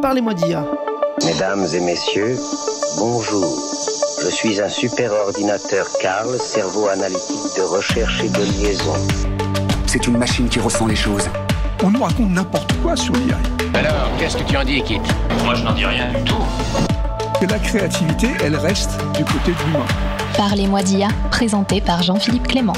Parlez-moi d'IA. Mesdames et messieurs, bonjour. Je suis un super ordinateur Karl, cerveau analytique de recherche et de liaison. C'est une machine qui ressent les choses. On nous raconte n'importe quoi sur l'IA. Alors, qu'est-ce que tu en dis, Kit? Moi, je n'en dis rien du tout. Que la créativité, elle reste du côté de l'humain. Parlez-moi d'IA, présenté par Jean-Philippe Clément.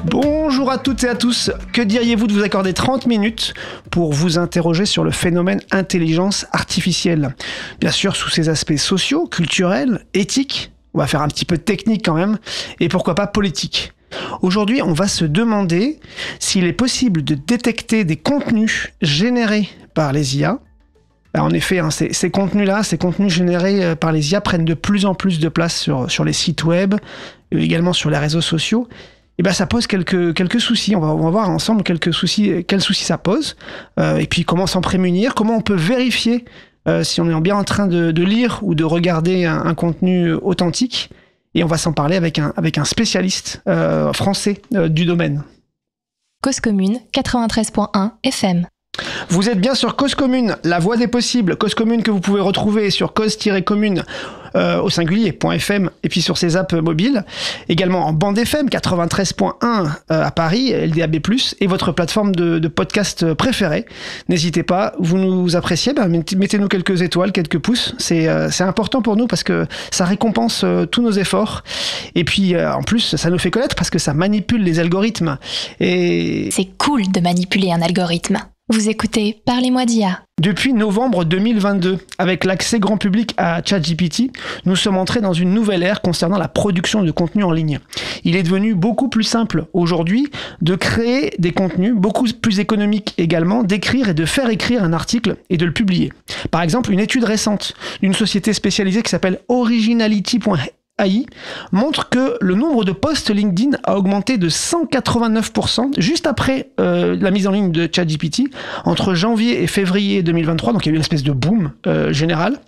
Bonjour à toutes et à tous. Que diriez-vous de vous accorder 30 minutes pour vous interroger sur le phénomène intelligence artificielle? Bien sûr, sous ses aspects sociaux, culturels, éthiques, on va faire un petit peu de technique quand même, et pourquoi pas politique. Aujourd'hui, on va se demander s'il est possible de détecter des contenus générés par les IA. En effet, ces contenus-là, ces contenus générés par les IA prennent de plus en plus de place sur les sites web, également sur les réseaux sociaux. Et ben ça pose quelques soucis. On va voir ensemble quels soucis ça pose, et puis comment s'en prémunir, comment on peut vérifier si on est bien en train de lire ou de regarder un contenu authentique. Et on va s'en parler avec un spécialiste français du domaine. Cause Commune 93.1 FM. Vous êtes bien sur Cause Commune, la voix des possibles. Cause Commune que vous pouvez retrouver sur cause-commune au singulier.fm et puis sur ses apps mobiles. Également en bande FM 93.1 à Paris, LDAB+, et votre plateforme de podcast préférée. N'hésitez pas, vous nous appréciez, mettez-nous quelques étoiles, quelques pouces. C'est important pour nous parce que ça récompense tous nos efforts. Et puis en plus, ça nous fait connaître parce que ça manipule les algorithmes. Et c'est cool de manipuler un algorithme. Vous écoutez Parlez-moi d'IA. Depuis novembre 2022, avec l'accès grand public à ChatGPT, nous sommes entrés dans une nouvelle ère concernant la production de contenu en ligne. Il est devenu beaucoup plus simple aujourd'hui de créer des contenus, beaucoup plus économique également, d'écrire et de faire écrire un article et de le publier. Par exemple, une étude récente d'une société spécialisée qui s'appelle Originality.ai montre que le nombre de posts LinkedIn a augmenté de 189% juste après la mise en ligne de ChatGPT entre janvier et février 2023. Donc il y a eu une espèce de boom général.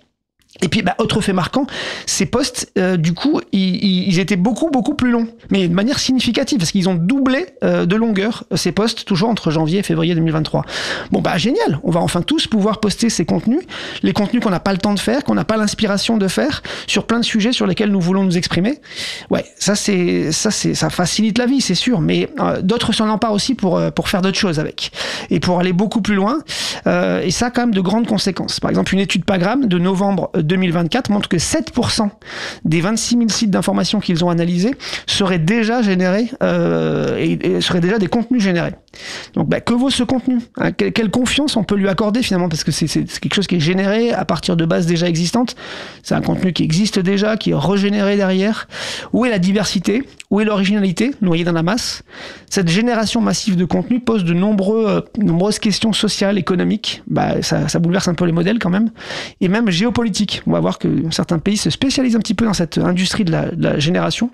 Et puis, autre fait marquant, ces posts, du coup, ils étaient beaucoup plus longs, mais de manière significative, parce qu'ils ont doublé de longueur ces posts, toujours entre janvier et février 2023. Bon, génial, on va enfin tous pouvoir poster ces contenus, les contenus qu'on n'a pas le temps de faire, qu'on n'a pas l'inspiration de faire, sur plein de sujets sur lesquels nous voulons nous exprimer. Ouais, ça facilite la vie, c'est sûr, mais d'autres s'en emparent aussi pour faire d'autres choses avec, et pour aller beaucoup plus loin, et ça a quand même de grandes conséquences. Par exemple, une étude Pagram de novembre 2024 montre que 7% des 26 000 sites d'information qu'ils ont analysés seraient déjà générés et seraient déjà des contenus générés. Donc que vaut ce contenu, hein? Quelle confiance on peut lui accorder finalement, parce que c'est quelque chose qui est généré à partir de bases déjà existantes. C'est un contenu qui existe déjà, qui est régénéré derrière. Où est la diversité? Où est l'originalité noyée dans la masse? Cette génération massive de contenu pose de nombreuses questions sociales, économiques. Ça bouleverse un peu les modèles quand même, et même géopolitiques. On va voir que certains pays se spécialisent un petit peu dans cette industrie de la génération.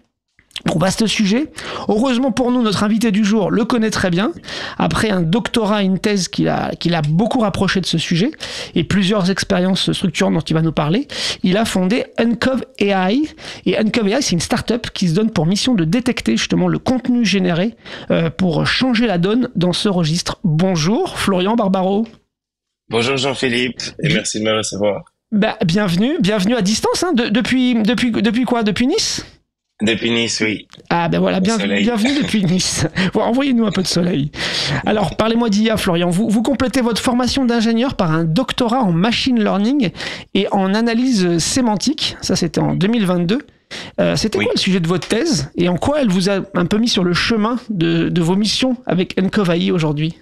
Bon, vaste sujet. Heureusement pour nous, notre invité du jour le connaît très bien. Après un doctorat et une thèse qui l'a beaucoup rapproché de ce sujet et plusieurs expériences structurantes dont il va nous parler, il a fondé Uncov AI. Et Uncov AI, c'est une start-up qui se donne pour mission de détecter justement le contenu généré pour changer la donne dans ce registre. Bonjour Florian Barbaro. Bonjour Jean-Philippe et merci de me recevoir. Bienvenue à distance, hein, depuis quoi? Depuis Nice? Depuis Nice, oui. Ah voilà, bienvenue depuis Nice. Envoyez-nous un peu de soleil. Alors, parlez-moi d'IA, Florian. Vous complétez votre formation d'ingénieur par un doctorat en machine learning et en analyse sémantique. Ça, c'était en 2022. C'était quoi le sujet de votre thèse et en quoi elle vous a un peu mis sur le chemin de vos missions avec Uncov AI aujourd'hui?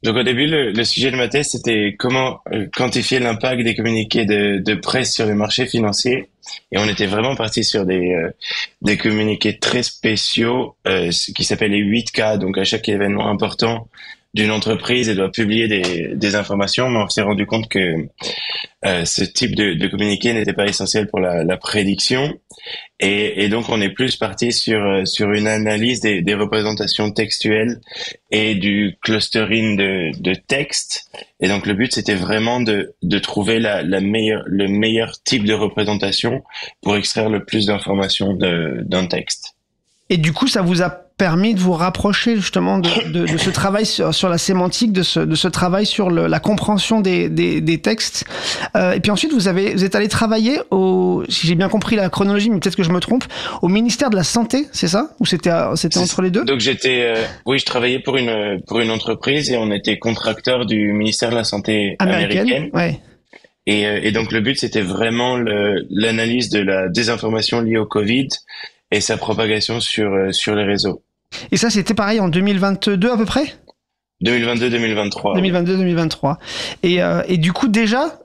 Donc au début, le sujet de ma thèse, c'était comment quantifier l'impact des communiqués de presse sur les marchés financiers. Et on était vraiment parti sur des communiqués très spéciaux qui s'appellent les 8K. Donc à chaque événement important d'une entreprise, elle doit publier des informations, mais on s'est rendu compte que ce type de communiqué n'était pas essentiel pour la prédiction. Et donc on est plus parti sur une analyse des représentations textuelles et du clustering de texte. Et donc le but c'était vraiment de trouver le meilleur type de représentation pour extraire le plus d'informations d'un texte. Et du coup, ça vous a permis de vous rapprocher justement de ce travail sur la sémantique, de ce travail sur la compréhension des textes. Et puis ensuite, vous êtes allé travailler si j'ai bien compris la chronologie, mais peut-être que je me trompe, au ministère de la Santé, c'est ça? Ou c'était entre les deux? Donc je travaillais pour une entreprise et on était contracteur du ministère de la Santé américaine. Ouais. Et donc le but, c'était vraiment l'analyse de la désinformation liée au Covid et sa propagation sur les réseaux. Et ça, c'était pareil en 2022 à peu près? 2022-2023. 2022-2023. Et du coup, déjà,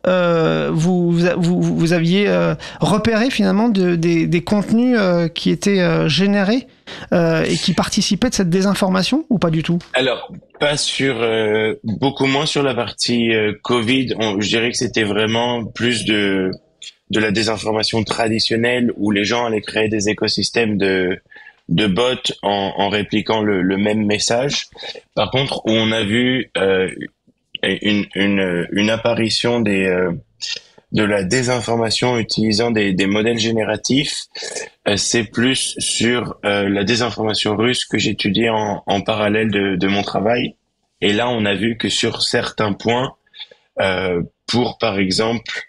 vous aviez repéré finalement des contenus qui étaient générés et qui participaient de cette désinformation, ou pas du tout? Alors, pas beaucoup moins sur la partie Covid. Je dirais que c'était vraiment plus de la désinformation traditionnelle où les gens allaient créer des écosystèmes de bots en répliquant le même message. Par contre, où on a vu une apparition de la désinformation utilisant des modèles génératifs, c'est plus sur la désinformation russe que j'étudiais en parallèle de mon travail. Et là, on a vu que sur certains points, pour par exemple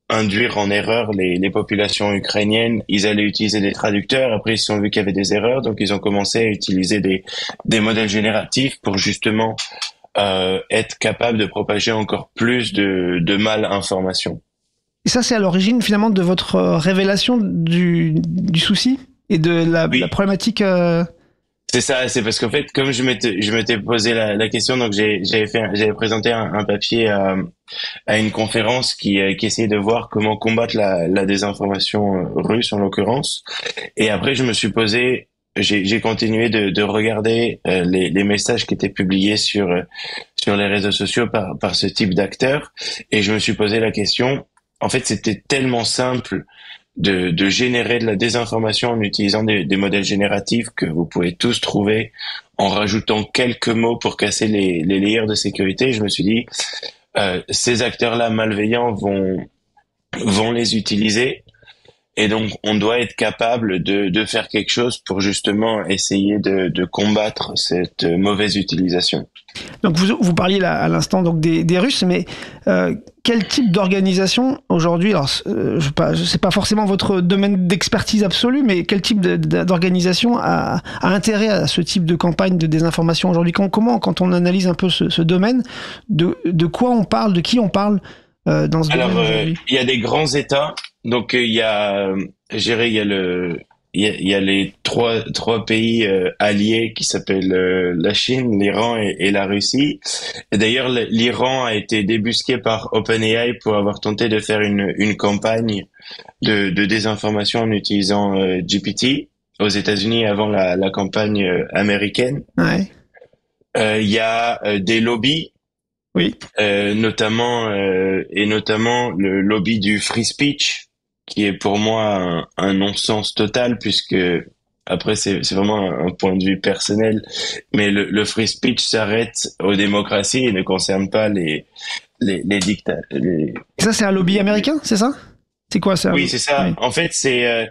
induire en erreur les populations ukrainiennes, ils allaient utiliser des traducteurs. Après, ils se sont vus qu'il y avait des erreurs, donc ils ont commencé à utiliser des modèles génératifs pour justement être capable de propager encore plus de malinformation. Et ça, c'est à l'origine finalement de votre révélation du souci et de la problématique. C'est ça, c'est parce qu'en fait, comme je m'étais posé la question, donc j'avais présenté un papier à une conférence qui essayait de voir comment combattre la désinformation russe en l'occurrence. Et après, j'ai continué de regarder les messages qui étaient publiés sur les réseaux sociaux par ce type d'acteurs, et je me suis posé la question. En fait, c'était tellement simple de générer de la désinformation en utilisant des modèles génératifs que vous pouvez tous trouver en rajoutant quelques mots pour casser les layers de sécurité. Je me suis dit, ces acteurs-là malveillants vont les utiliser. Et donc, on doit être capable de faire quelque chose pour justement essayer de combattre cette mauvaise utilisation. Donc, vous parliez là, à l'instant donc des Russes, mais quel type d'organisation aujourd'hui, alors c'est pas forcément votre domaine d'expertise absolue, mais quel type d'organisation a intérêt à ce type de campagne de désinformation aujourd'hui? Comment, quand on analyse un peu ce domaine, de quoi on parle, de qui on parle dans ce domaine aujourd'hui? Il y a des grands États. Donc il y a les trois pays alliés qui s'appellent la Chine, l'Iran et la Russie. Et d'ailleurs l'Iran a été débusqué par OpenAI pour avoir tenté de faire une campagne de désinformation en utilisant GPT aux États-Unis avant la campagne américaine. Ouais. Il y a des lobbies. Oui. Notamment le lobby du free speech, qui est pour moi un non-sens total, puisque après c'est vraiment un point de vue personnel, mais le free speech s'arrête aux démocraties et ne concerne pas les dictats. Ça, c'est un lobby américain, c'est ça? C'est quoi ça? Oui, c'est ça. Oui. En fait, c'est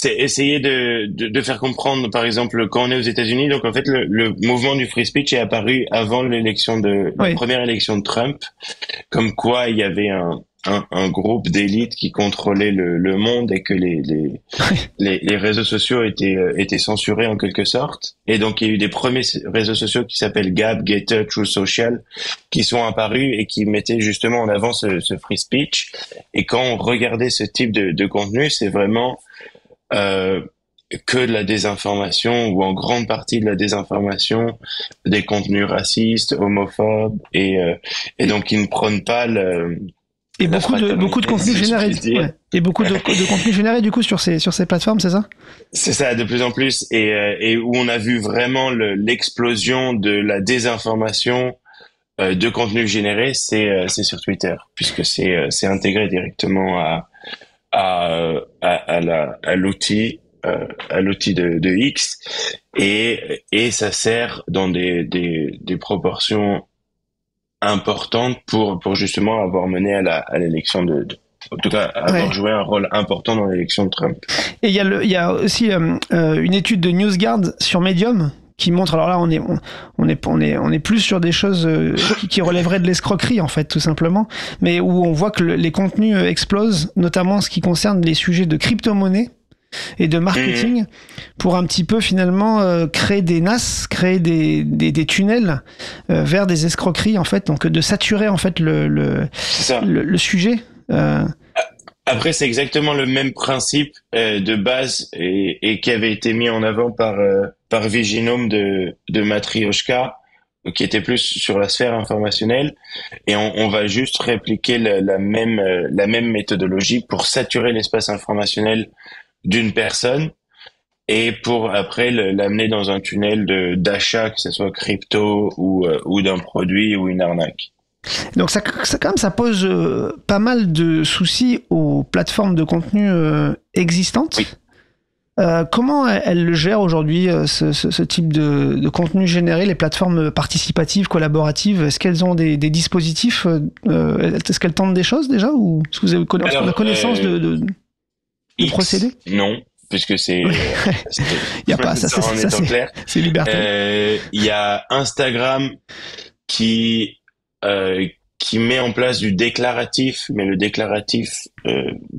essayer de faire comprendre, par exemple, quand on est aux États-Unis. Donc, en fait, le mouvement du free speech est apparu avant l'élection la première élection de Trump, comme quoi il y avait un groupe d'élite qui contrôlait le monde et que les réseaux sociaux étaient censurés en quelque sorte. Et donc, il y a eu des premiers réseaux sociaux qui s'appellent Gab, Getter, True Social, qui sont apparus et qui mettaient justement en avant ce free speech. Et quand on regardait ce type de contenu, c'est vraiment que de la désinformation, ou en grande partie de la désinformation, des contenus racistes, homophobes, et donc ils ne prônent pas et beaucoup de contenus générés. Ouais. Et beaucoup de contenus générés du coup sur ces plateformes, c'est ça? C'est ça, de plus en plus, et où on a vu vraiment l'explosion de la désinformation de contenus générés, c'est sur Twitter, puisque c'est intégré directement à l'outil de X, et ça sert dans des proportions importantes pour justement avoir mené à l'élection en tout cas avoir joué un rôle important dans l'élection de Trump. Et il y a aussi une étude de NewsGuard sur Medium qui montre, alors là on est plus sur des choses qui relèveraient de l'escroquerie en fait tout simplement, mais où on voit que les contenus explosent, notamment en ce qui concerne les sujets de crypto-monnaie et de marketing, pour un petit peu finalement créer des NAS, créer des tunnels vers des escroqueries en fait, donc de saturer en fait le sujet. Après, c'est exactement le même principe de base et qui avait été mis en avant par Viginome de Matryoshka, qui était plus sur la sphère informationnelle, et on va juste répliquer la même méthodologie pour saturer l'espace informationnel d'une personne et pour après l'amener dans un tunnel d'achat, que ce soit crypto ou d'un produit ou une arnaque. Donc ça quand même, ça pose pas mal de soucis aux plateformes de contenu existantes. Oui. Comment elles le gèrent aujourd'hui, ce type de contenu généré, les plateformes participatives, collaboratives? Est-ce qu'elles ont des dispositifs est-ce qu'elles tentent des choses déjà, ou est-ce que vous avez connaissance de procédés? Non, puisque c'est... Il y a pas ça, c'est clair. C'est libertaire. Il y a Instagram qui met en place du déclaratif, mais le déclaratif,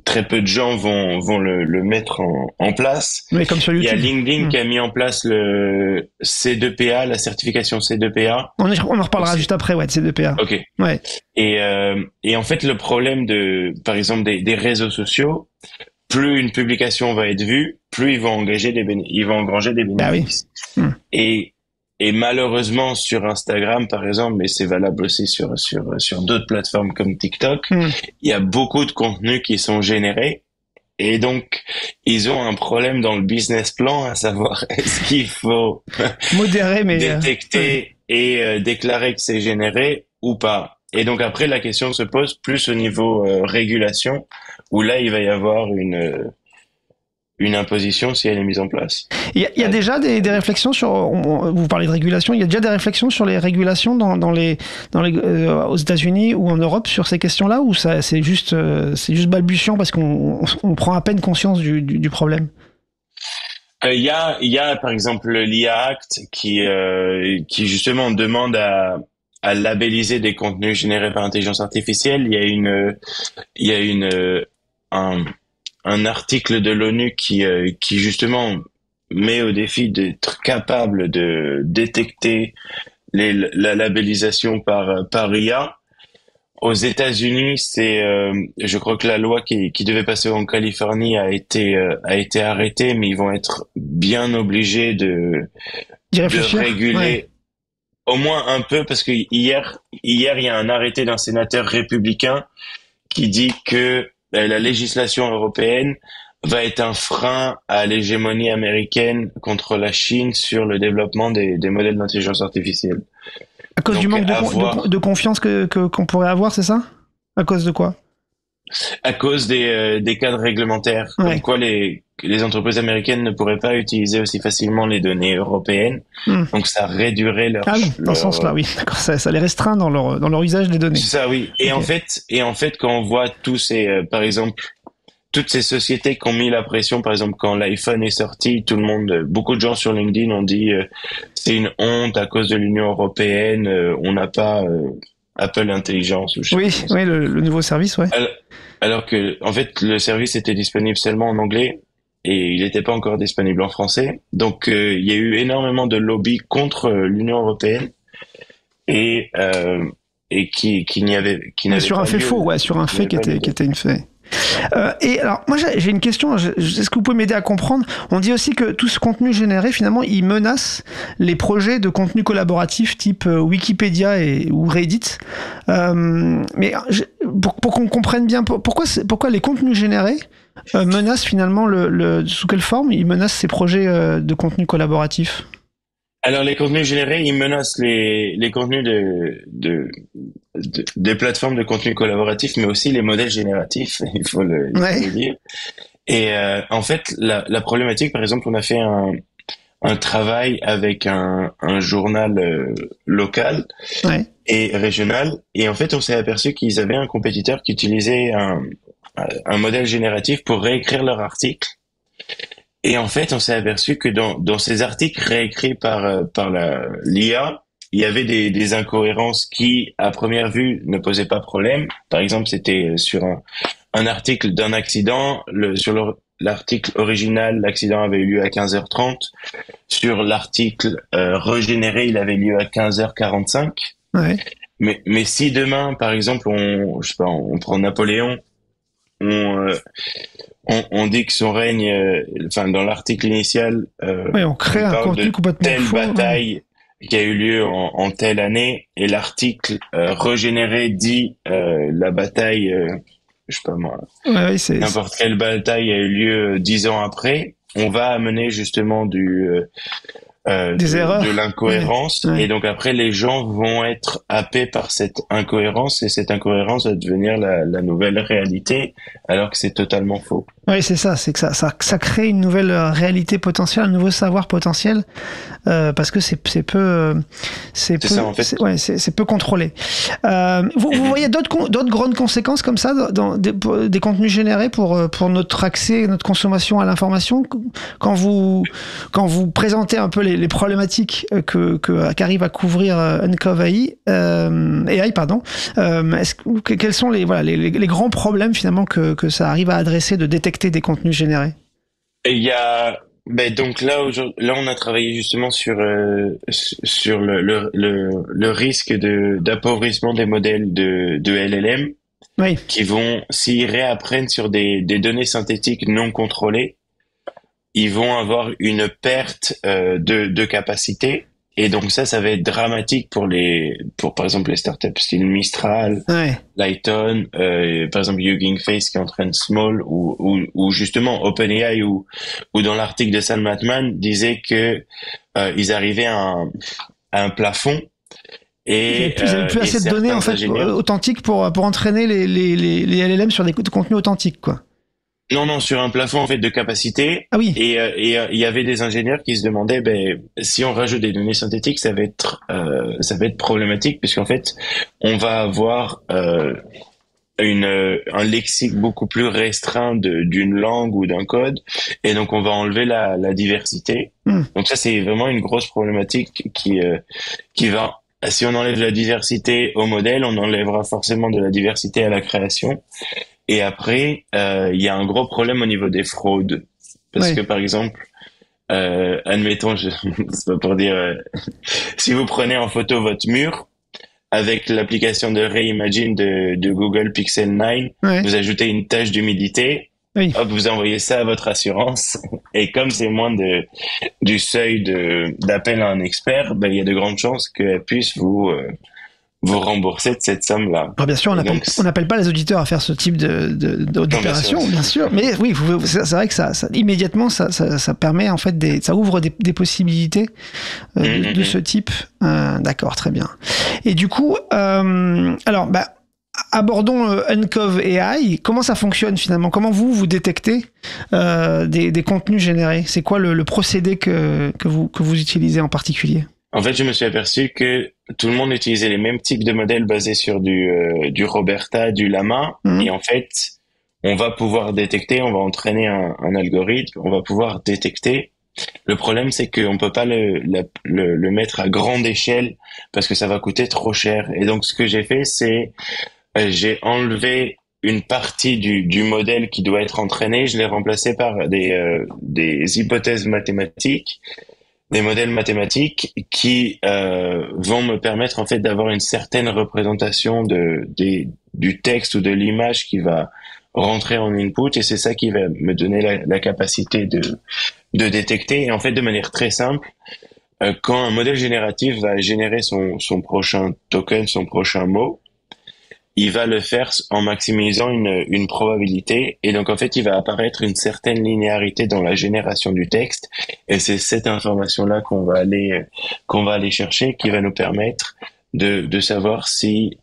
très peu de gens vont le mettre en place. Mais comme sur YouTube. Il y a LinkedIn qui a mis en place le C2PA, la certification C2PA. On en reparlera juste après, ouais, de C2PA. Ok. Ouais. Et en fait, le problème par exemple, des réseaux sociaux, plus une publication va être vue, plus ils vont engranger des bénéfices. Ah oui. Et malheureusement sur Instagram par exemple, mais c'est valable aussi sur d'autres plateformes comme TikTok, il y a beaucoup de contenus qui sont générés et donc ils ont un problème dans le business plan, à savoir est-ce qu'il faut modérer mais détecter et déclarer que c'est généré ou pas. Et donc après la question se pose plus au niveau régulation, où là il va y avoir une imposition si elle est mise en place. Il y a déjà des réflexions sur, vous parlez de régulation, il y a déjà des réflexions sur les régulations aux États-Unis ou en Europe sur ces questions-là, ou ça c'est juste balbutiant parce qu'on prend à peine conscience du problème? Il y a par exemple l'IA Act qui justement demande à labelliser des contenus générés par intelligence artificielle. Il y a un article de l'ONU qui justement met au défi d'être capable de détecter la labellisation par IA. Aux États-Unis, je crois que la loi qui devait passer en Californie a été arrêtée, mais ils vont être bien obligés de réguler. Ouais. Au moins un peu, parce que hier, il y a un arrêté d'un sénateur républicain qui dit que la législation européenne va être un frein à l'hégémonie américaine contre la Chine sur le développement des modèles d'intelligence artificielle. À cause du manque de confiance qu'on pourrait avoir, c'est ça? À cause de quoi? À cause des cadres réglementaires. Ouais. Comme quoi les entreprises américaines ne pourraient pas utiliser aussi facilement les données européennes. Donc ça réduirait leur... Ah oui, dans ce sens-là, oui. D'accord, ça les restreint dans leur usage des données. C'est ça, oui. Et okay. en fait, quand on voit par exemple, toutes ces sociétés qui ont mis la pression, par exemple, quand l'iPhone est sorti, beaucoup de gens sur LinkedIn ont dit c'est une honte à cause de l'Union européenne, on n'a pas Apple Intelligence. Oui, le nouveau service, ouais. Alors que, en fait, le service était disponible seulement en anglais et il n'était pas encore disponible en français. Donc, il y a eu énormément de lobby contre l'Union européenne et qui n'avait sur un fait faux, ouais, sur un fait qui était une fait. Et alors, moi j'ai une question, est-ce que vous pouvez m'aider à comprendre? On dit aussi que tout ce contenu généré, finalement, il menace les projets de contenu collaboratif type Wikipédia ou Reddit. Mais pour qu'on comprenne bien, pourquoi les contenus générés menacent finalement sous quelle forme ils menacent ces projets de contenu collaboratif? Alors, les contenus générés, ils menacent les contenus des plateformes de contenu collaboratif, mais aussi les modèles génératifs, il faut le dire. Et en fait, la problématique, par exemple, on a fait un travail avec un journal local et régional, et en fait, on s'est aperçu qu'ils avaient un compétiteur qui utilisait un modèle génératif pour réécrire leur article. Et en fait, on s'est aperçu que dans ces articles réécrits par l'IA, il y avait des incohérences qui, à première vue, ne posaient pas problème. Par exemple, c'était sur un article d'un accident. Sur l'article original, l'accident avait eu lieu à 15h30. Sur l'article régénéré, il avait lieu à 15h45. Ouais. Mais si demain, par exemple, on prend Napoléon, on dit que son règne, dans l'article initial, on crée un contenu complètement telle faux, bataille qui a eu lieu en telle année, et l'article régénéré dit la bataille, n'importe quelle bataille a eu lieu 10 ans après. On va amener justement des erreurs, de l'incohérence, et donc après les gens vont être happés par cette incohérence, et cette incohérence va devenir la nouvelle réalité, alors que c'est totalement faux. Oui, c'est ça, c'est que ça crée une nouvelle réalité potentielle, un nouveau savoir potentiel, parce que c'est peu contrôlé. Vous voyez d'autres grandes conséquences comme ça dans des contenus générés pour notre accès, notre consommation à l'information, quand vous présentez un peu les problématiques qu'arrive à couvrir Uncov AI, quels sont les grands problèmes finalement que ça arrive à adresser, de détecter des contenus générés? Et il y a donc là on a travaillé justement sur le risque d'appauvrissement des modèles de LLM, oui, qui vont, s'ils réapprennent sur des données synthétiques non contrôlées, ils vont avoir une perte de capacité, et donc ça va être dramatique pour par exemple les startups style Mistral, ouais, Lighton, par exemple Hugging Face qui entraîne Small, ou justement OpenAI, ou dans l'article de Sam Altman disait que ils arrivaient à un plafond. Et ils n'avaient plus assez de données en fait authentiques pour entraîner les LLM sur des contenus authentiques, quoi. Non, sur un plafond en fait de capacité. Ah oui. Et il y avait des ingénieurs qui se demandaient, si on rajoute des données synthétiques, ça va être problématique, puisqu'en fait, on va avoir un lexique beaucoup plus restreint d'une langue ou d'un code, et donc on va enlever la diversité. Donc ça, c'est vraiment une grosse problématique qui va. Si on enlève la diversité au modèle, on enlèvera forcément de la diversité à la création. Et après, il y a un gros problème au niveau des fraudes. Parce que, par exemple, admettons, c'est pas pour dire, si vous prenez en photo votre mur, avec l'application de Reimagine de Google Pixel 9, vous ajoutez une tache d'humidité, hop, vous envoyez ça à votre assurance, et comme c'est moins du seuil d'appel à un expert, il y a de grandes chances qu'elle puisse vous rembourser de cette somme-là. Alors bien sûr, on n'appelle pas les auditeurs à faire ce type d'opération, bien sûr. Mais oui, c'est vrai que ça immédiatement, ça permet en fait ça ouvre des possibilités de ce type. D'accord, très bien. Et du coup, abordons Uncov AI. Comment ça fonctionne finalement? Comment vous détectez des contenus générés? C'est quoi le procédé que vous utilisez en particulier? En fait, je me suis aperçu que tout le monde utilisait les mêmes types de modèles basés sur du Roberta, du Llama, et en fait, on va pouvoir détecter, on va entraîner un algorithme, on va pouvoir détecter. Le problème, c'est qu'on peut pas le mettre à grande échelle parce que ça va coûter trop cher. Et donc, ce que j'ai fait, c'est j'ai enlevé une partie du modèle qui doit être entraîné, je l'ai remplacé par des hypothèses mathématiques, des modèles mathématiques qui vont me permettre en fait d'avoir une certaine représentation du texte ou de l'image qui va rentrer en input, et c'est ça qui va me donner la capacité de détecter. Et en fait, de manière très simple, quand un modèle génératif va générer son prochain token, son prochain mot, il va le faire en maximisant une probabilité, et donc en fait il va apparaître une certaine linéarité dans la génération du texte, et c'est cette information-là qu'on va aller chercher, qui va nous permettre de savoir si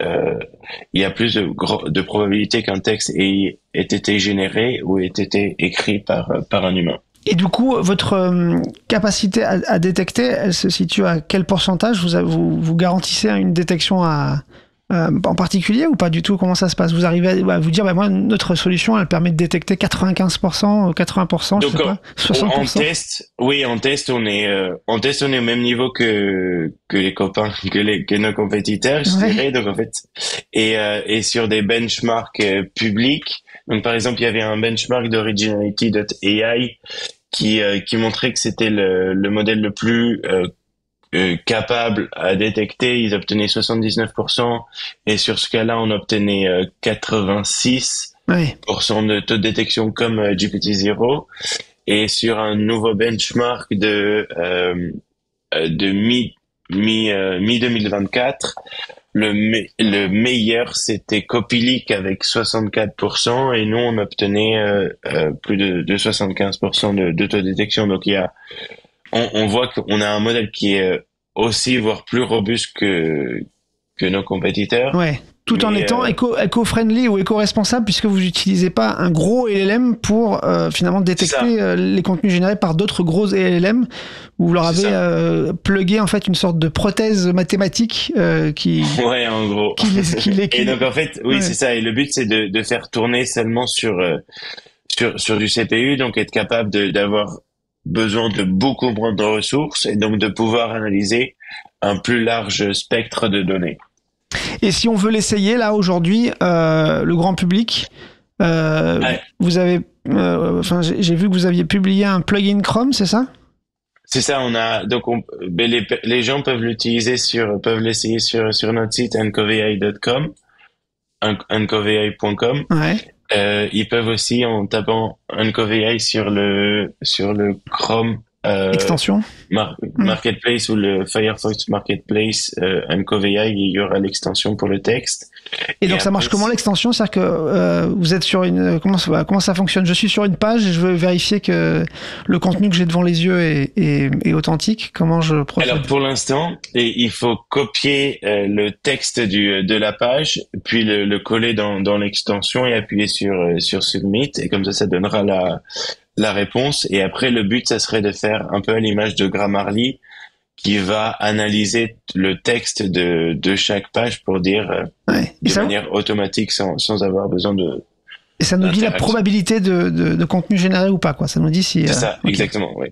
il y a plus de probabilité qu'un texte ait été généré ou ait été écrit par un humain. Et du coup, votre capacité à détecter, elle se situe à quel pourcentage? Vous garantissez une détection à en particulier ou pas du tout? Comment ça se passe? Vous arrivez à vous dire, moi, notre solution, elle permet de détecter 95%, 80%, Donc, je sais pas, 60%. En test, on est au même niveau que les copains, que nos compétiteurs, je dirais. Donc, en fait, et sur des benchmarks publics. Donc, par exemple, il y avait un benchmark d'Originality.ai qui montrait que c'était le modèle le plus capable à détecter. Ils obtenaient 79%, et sur ce cas-là, on obtenait 86% de taux de détection comme GPT-0. Et sur un nouveau benchmark de mi 2024, le meilleur c'était Copillic avec 64%, et nous on obtenait plus de 75% de taux de détection. Donc on voit qu'on a un modèle qui est aussi, voire plus robuste que nos compétiteurs. Ouais. Tout en étant éco-friendly ou éco-responsable, puisque vous n'utilisez pas un gros LLM pour finalement détecter les contenus générés par d'autres gros LLM. Vous leur avez plugué en fait une sorte de prothèse mathématique qui. Ouais, en gros. Et donc en fait, c'est ça. Et le but c'est de faire tourner seulement sur du CPU, donc être capable d'avoir besoin de beaucoup moins de ressources, et donc de pouvoir analyser un plus large spectre de données. Et si on veut l'essayer là aujourd'hui, le grand public, vous avez, j'ai vu que vous aviez publié un plugin Chrome, c'est ça? C'est ça. Les gens peuvent l'essayer sur notre site uncovai.com, uncovai.com. Ouais. Ils peuvent aussi, en tapant uncovai sur le Chrome extension Marketplace ou le Firefox Marketplace, uncovai, il y aura l'extension pour le texte. Et donc ça marche comment l'extension? C'est-à-dire que vous êtes sur une comment ça fonctionne? Je suis sur une page et je veux vérifier que le contenu que j'ai devant les yeux est authentique. Comment je procède? Alors pour l'instant, il faut copier le texte de la page, puis le coller dans l'extension et appuyer sur Submit, et comme ça donnera la réponse. Et après, le but, ça serait de faire un peu à l'image de Grammarly, qui va analyser le texte de chaque page pour dire de manière automatique, sans avoir besoin de. Et ça nous dit la probabilité de contenu généré ou pas, quoi. Ça nous dit si. C'est ça, exactement, oui.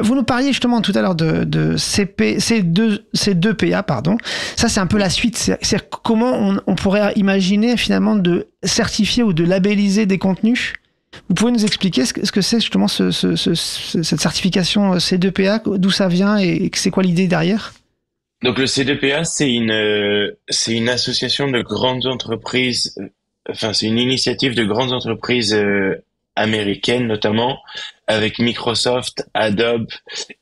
Vous nous parliez justement tout à l'heure de C2PA, pardon. Ça, c'est un peu la suite. C'est comment on pourrait imaginer finalement de certifier ou de labelliser des contenus. Vous pouvez nous expliquer ce que c'est justement cette certification C2PA, d'où ça vient et c'est quoi l'idée derrière? Donc le C2PA, c'est une association de grandes entreprises, c'est une initiative de grandes entreprises américaines notamment, avec Microsoft, Adobe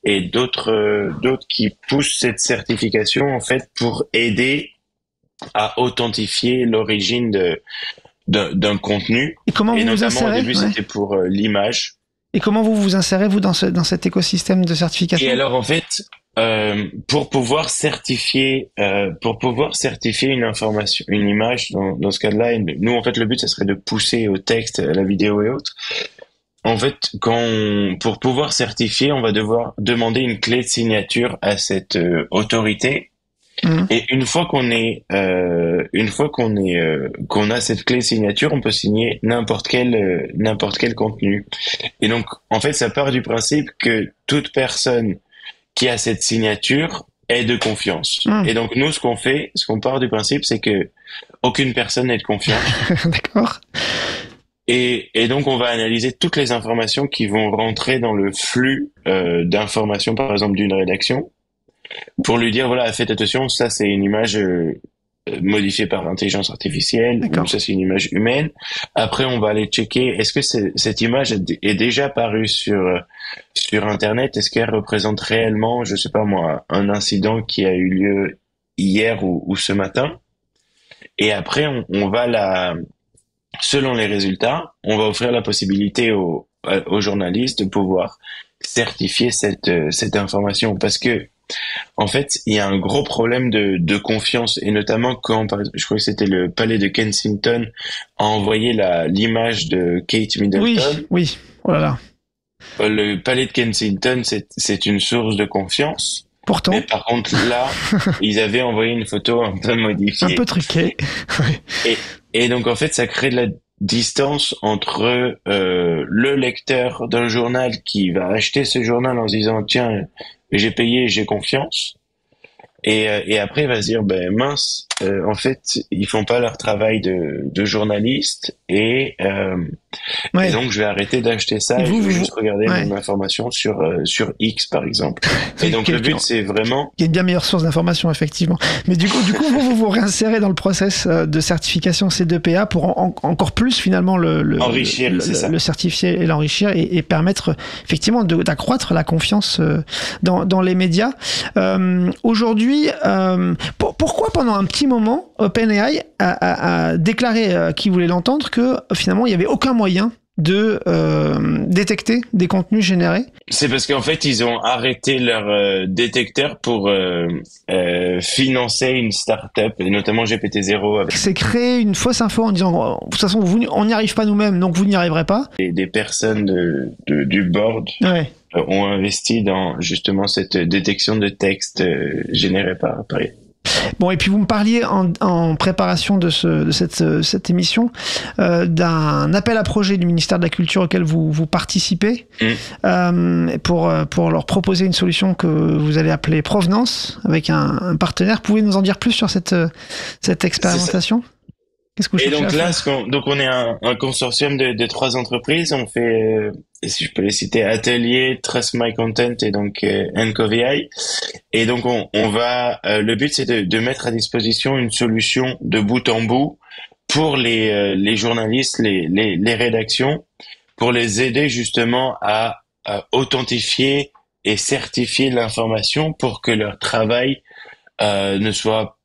et d'autres qui poussent cette certification en fait pour aider à authentifier l'origine d'un contenu. Et comment vous notamment insérez? Au début, c'était pour l'image. Et comment vous insérez, vous, dans cet écosystème de certification? Et alors, en fait, pour pouvoir certifier une information, une image, dans ce cas-là, nous, en fait, le but, ça serait de pousser au texte, à la vidéo et autres. En fait, pour pouvoir certifier, on va devoir demander une clé de signature à cette autorité. Et une fois qu'on a cette clé signature, on peut signer n'importe quel contenu. Et donc, en fait, ça part du principe que toute personne qui a cette signature est de confiance. Et donc, nous, ce qu'on part du principe, c'est que aucune personne n'est de confiance. D'accord. Et donc, on va analyser toutes les informations qui vont rentrer dans le flux d'informations, par exemple, d'une rédaction, pour lui dire, voilà, faites attention, ça c'est une image modifiée par intelligence artificielle, ou ça c'est une image humaine. Après, on va aller checker, est-ce que cette image est déjà parue sur Internet? Est-ce qu'elle représente réellement, je sais pas moi, un incident qui a eu lieu hier ou ce matin? Et après, on va selon les résultats, on va offrir la possibilité aux journalistes de pouvoir certifier cette information, parce que en fait, il y a un gros problème de confiance, et notamment quand, par exemple, je crois que c'était le palais de Kensington a envoyé l'image de Kate Middleton. Oui, oh là là. Le palais de Kensington, c'est une source de confiance. Pourtant. Mais par contre, là, ils avaient envoyé une photo un peu modifiée. Un peu truquée. Et donc, en fait, ça crée de la distance entre le lecteur d'un journal qui va acheter ce journal en se disant « Tiens, j'ai payé, j'ai confiance ». Et après, il va se dire, ben mince, en fait, ils font pas leur travail de journaliste et donc je vais arrêter d'acheter ça et je vais juste regarder mon information sur X par exemple. Et donc le but c'est vraiment il y a une bien meilleure source d'information effectivement. Mais du coup vous réinsérez dans le process de certification C2PA pour encore plus finalement enrichir, le certifier et l'enrichir et permettre effectivement d'accroître la confiance dans les médias. Aujourd'hui, pourquoi pendant un petit moment OpenAI a déclaré qu'il voulait l'entendre que finalement il n'y avait aucun moyen de détecter des contenus générés? C'est parce qu'en fait ils ont arrêté leur détecteur pour financer une start-up et notamment GPT-0. C'est créer une fausse info en disant de toute façon on n'y arrive pas nous-mêmes donc vous n'y arriverez pas. Et des personnes du board ont investi dans justement cette détection de texte généré par IA. Bon, et puis vous me parliez en préparation de cette émission d'un appel à projet du ministère de la Culture auquel vous participez pour leur proposer une solution que vous allez appeler Provenance avec un partenaire. Pouvez nous en dire plus sur cette expérimentation? Qu'est-ce que vous cherchez à faire? Donc on est un consortium de 3 entreprises. On fait, si je peux les citer, Atelier, Trust My Content et donc NCOVI. Et donc on va, le but c'est de mettre à disposition une solution de bout en bout pour les journalistes, les rédactions, pour les aider justement à authentifier et certifier l'information pour que leur travail ne soit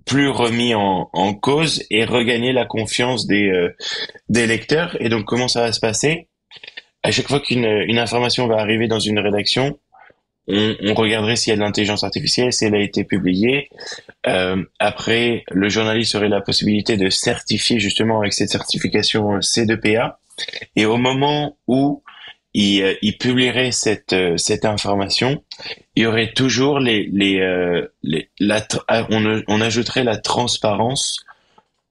plus remis en cause et regagner la confiance des lecteurs. Et donc comment ça va se passer? À chaque fois qu'une information va arriver dans une rédaction, on regarderait s'il y a de l'intelligence artificielle, si elle a été publiée. Après, le journaliste aurait la possibilité de certifier justement avec cette certification C2PA. Et au moment où il publierait cette information, il y aurait toujours on ajouterait la transparence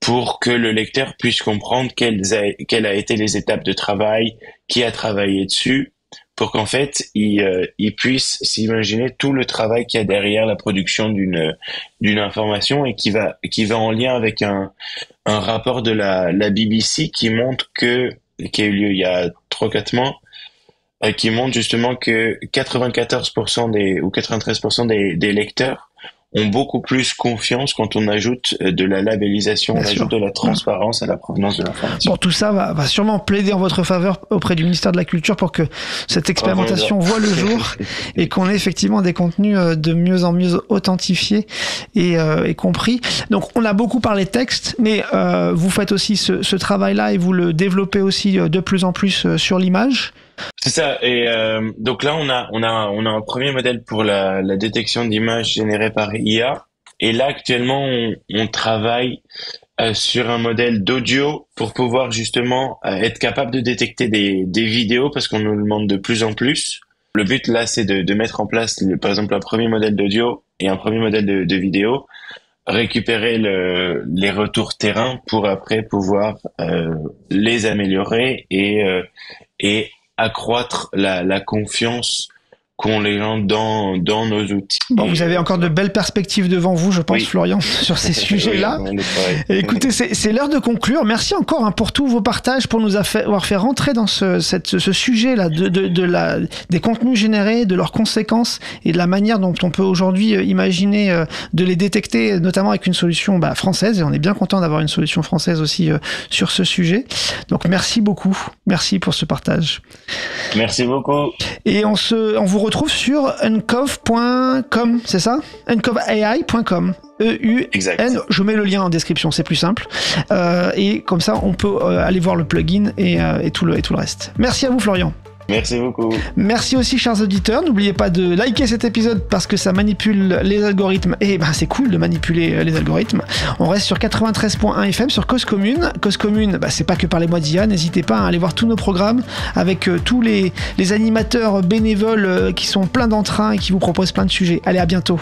pour que le lecteur puisse comprendre quelles a été les étapes de travail, qui a travaillé dessus, pour qu'en fait il puisse s'imaginer tout le travail qu'il y a derrière la production d'une information et qui va en lien avec un rapport de la BBC qui montre qui a eu lieu il y a 3-4 mois, qui montre justement que 94% ou 93% des lecteurs ont beaucoup plus confiance quand on ajoute de la labellisation, on ajoute de la transparence à la provenance de l'information. Bon, tout ça va sûrement plaider en votre faveur auprès du ministère de la Culture pour que cette expérimentation voit le jour et qu'on ait effectivement des contenus de mieux en mieux authentifiés et compris. Donc, on a beaucoup parlé de texte, mais vous faites aussi ce travail-là et vous le développez aussi de plus en plus sur l'image. C'est ça. Et donc là, on a un premier modèle pour la détection d'images générées par IA. Et là, actuellement, on travaille sur un modèle d'audio pour pouvoir justement être capable de détecter des vidéos parce qu'on nous le demande de plus en plus. Le but là, c'est de mettre en place, par exemple, un premier modèle d'audio et un premier modèle de vidéo, récupérer les retours terrain pour après pouvoir les améliorer et accroître la confiance qu'ont les gens dans nos outils. Bon, vous avez encore de belles perspectives devant vous, je pense, oui. Florian, sur ces sujets-là. Oui, écoutez, c'est l'heure de conclure. Merci encore pour tous vos partages, pour nous avoir fait rentrer dans ce sujet-là des contenus générés, de leurs conséquences et de la manière dont on peut aujourd'hui imaginer de les détecter, notamment avec une solution française. Et on est bien content d'avoir une solution française aussi sur ce sujet. Donc, merci beaucoup. Merci pour ce partage. Merci beaucoup. Et on vous retrouve sur uncov.com, c'est ça? uncovai.com. E-U-N. Je mets le lien en description, c'est plus simple. Et comme ça, on peut aller voir le plugin et tout le reste. Merci à vous, Florian. Merci beaucoup. Merci aussi, chers auditeurs. N'oubliez pas de liker cet épisode parce que ça manipule les algorithmes. Et ben, c'est cool de manipuler les algorithmes. On reste sur 93.1 FM sur Cause Commune. Cause Commune, c'est pas que parlez-moi d'IA. N'hésitez pas à aller voir tous nos programmes avec tous les animateurs bénévoles qui sont pleins d'entrain et qui vous proposent plein de sujets. Allez, à bientôt.